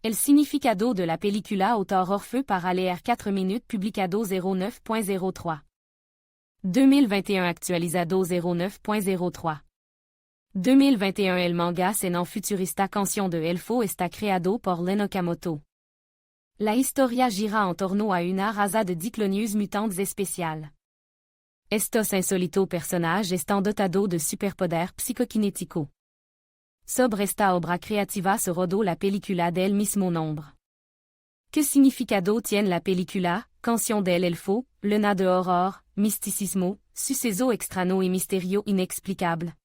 El significado de la película autor Orfeu para leer 4 minutes publicado 09.03. 2021 actualizado 09.03. 2021 El manga en futurista canción de Elfo está creado por Len Okamoto. La historia gira en torno a una raza de diclonius mutantes especial. Estos insólito personajes están dotado de superpoder psicokinético. Sobre esta obra creativa se rodó la película del mismo nombre. ¿Qué significado tiene la película, Canción del Elfo, llena de horror, misticismo, suceso extraño y misterio inexplicable?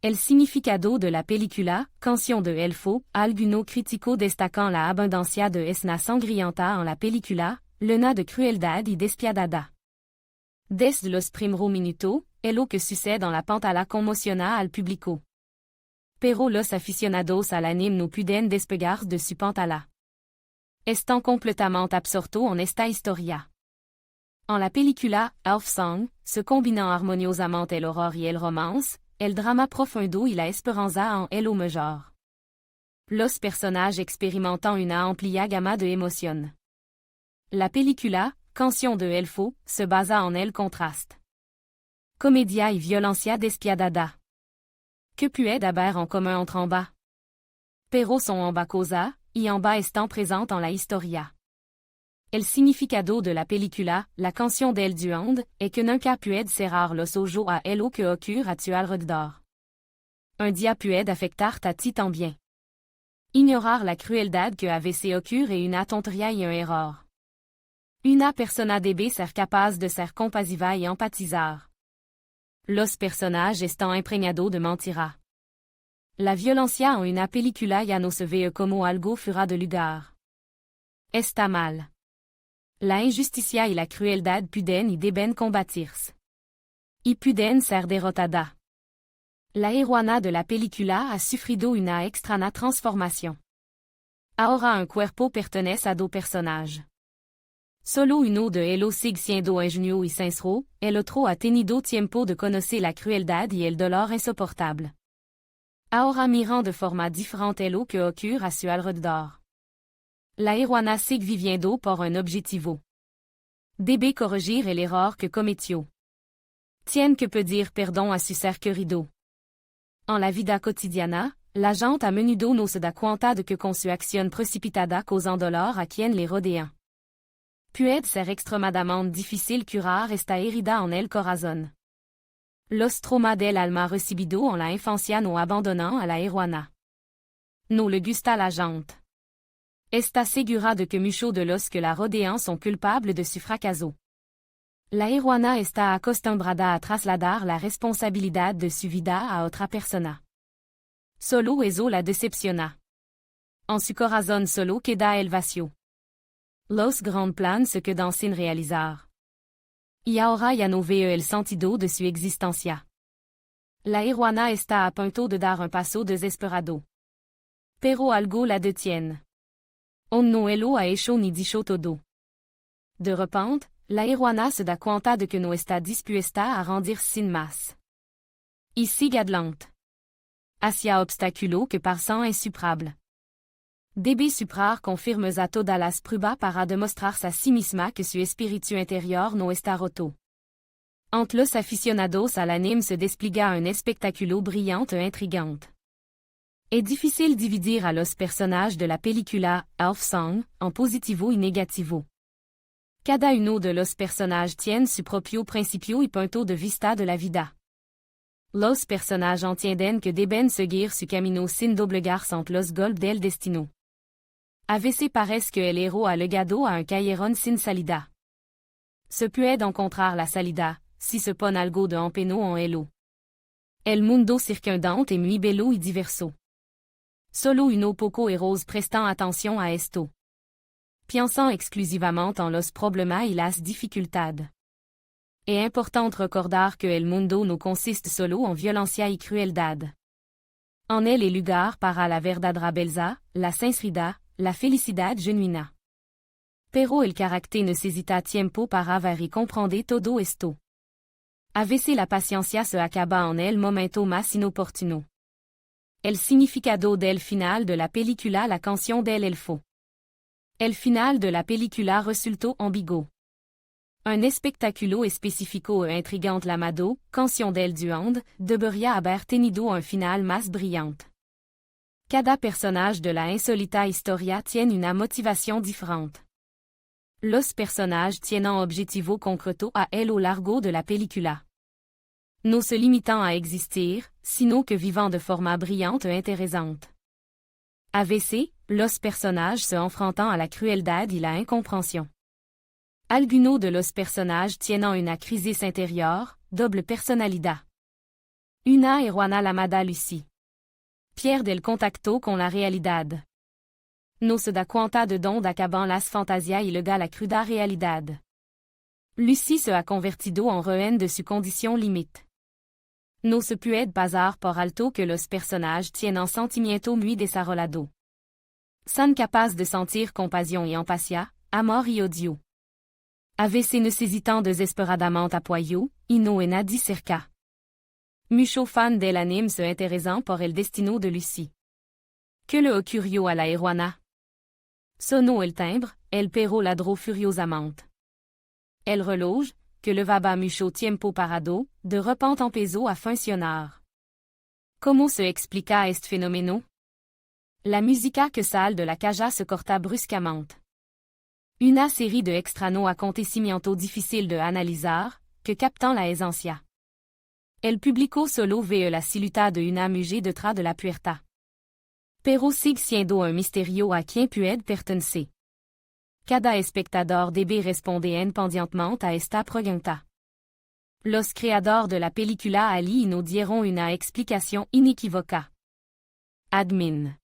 El significado de la película, Canción de Elfo, alguno crítico destacant la abundancia de escena sangrienta en la película, llena de crueldad y despiadada. Desde los primeros minutos, lo que sucede en la pantalla conmociona al público. Pero los aficionados al anime no pueden despegar de su pantalla. Están completamente absortos en esta historia. En la película, Elf Song, se combinant armoniosamente el horror y el romance, el drama profundo y la esperanza en lo mejor. Los personajes experimentan una amplia gama de emociones. La película, Canción de Elfo, se basa en el contraste. Comédia y violencia despiadada. Que puede haber en commun entre ambas? Pero son ambas cosas, y ambas están presentes en la historia. El significado de la película, la canción del duende, es que nunca puede cerrar los ojos a lo que ocurre a tu alrededor. Un día puede afectarte a ti también. Ignorar la crueldad que a veces ocurre es una tontería y un error. Una persona debe ser capaz de ser compasiva y empatizar. Los personajes están impregnados de mentira. La violencia en una película ya no se ve como algo fuera de lugar. Está mal. La injusticia y la crueldad pueden y deben combatirse. Y pueden ser derrotadas. La heroína de la película ha sufrido una extraña transformación. Ahora un cuerpo pertenece a dos personajes. Solo uno de ellos sigue siendo ingenuo y sincero, el otro ha tenido tiempo de conocer la crueldad y el dolor insoportable. Ahora miran de forma diferente lo que ocurre a su alrededor. La heroína sigue viviendo por un objetivo. Debe corregir el error que cometió. Tiene que pedir perdón a su ser querido. En la vida cotidiana, la gente a menudo no se da cuenta de que con su acción precipitada causan dolor a quien les rodea. Puede ser extremadamente difícil curar esta herida en el corazón. Los traumas del alma recibido en la infancia no abandonan a la heroína. No le gusta la gente. Está segura de que muchos de los que la rodean son culpables de su fracaso. La heroína está acostumbrada a trasladar la responsabilidad de su vida a otra persona. Solo eso la decepciona. En su corazón solo queda el vacío. Los grandes planes se quedan sin realizar. Y ahora ya no veo el sentido de su existencia. La heroína está a punto de dar un paso desesperado. Pero algo la detiene. On no lo ha hecho ni dicho todo. De repente, la heroína se da cuenta de que no está dispuesta a rendirse sin más. Y sigue adelante. Hacia obstáculos que parecen insuperables. Debe superar con firmeza todas las pruebas para demostrarse a sí misma que su espíritu interior no está roto. Entre los aficionados al anime se despliega un espectáculo brillante e intrigante. Es difícil dividir a los personajes de la película Elf Song en positivo y negativo. Cada uno de los personajes tiene su propio principio y punto de vista de la vida. Los personajes entienden que deben seguir su camino sin doblegarse ante los golpes del destino. A veces parece que el héroe ha llegado a un callejón sin salida. Se puede encontrar la salida, si se pone algo de empeño en ello. El mundo circundante es muy bello y diverso. Solo unos pocos héroes prestan atención a esto. Piensan exclusivamente en los problemas y las dificultades. Es importante recordar que el mundo no consiste solo en violencia y crueldad. En él hay lugar para la verdadera belleza, la sinceridad, la felicidad genuina. Pero el carácter necesita tiempo para ver y comprender todo esto. A veces la paciencia se acaba en el momento más inoportuno. El significado del final de la película, la canción del elfo. El final de la película resultó ambiguo. Un espectaculo específico e intrigante llamado Canción del Duende debería haber tenido un final más brillante. Cada personaje de la insólita historia tiene una motivación diferente. Los personajes tienen un objetivo concreto a lo largo de la película. No se limitant à existir, sino que vivant de forma brillante et intéressante. A veces, los personajes se enfrentant à la crueldad y la incompréhension. Algunos de los personajes tienen una crisis interior, doble personalidad. Una errada llamada Lucy. Pierde el contacto con la realidad. No se da cuenta de donde acaban las fantasías y luego la cruda realidad. Lucy se ha convertido en rehén de su condición límite. No se puede pasar por alto que los personajes tienen sentimiento muy desarrollado. Son capaces de sentir compasión y empatia, amor y odio. A veces necesitan desesperadamente apoyo, y no hay nadie cerca. Muchos fan del anime se interesan por el destino de Lucy. Que le ocurrió a la heroína? Sonó el timbre, el perro ladró furiosamente. El reloj, que levaba mucho tiempo parado, de repente empezó a funcionar. ¿Cómo se explica este fenómeno? La música que sale de la caja se corta bruscamente. Una série de extraños acontecimientos difíciles de analizar, que captan la esencia. El público solo ve la silueta de una mujer detrás de la puerta. Pero sigue siendo un misterio a quien puede pertenecer. Cada espectador debe responder independientemente a esta pregunta. Los creadores de la película Ali nos dieron una explicación inequívoca. Admin.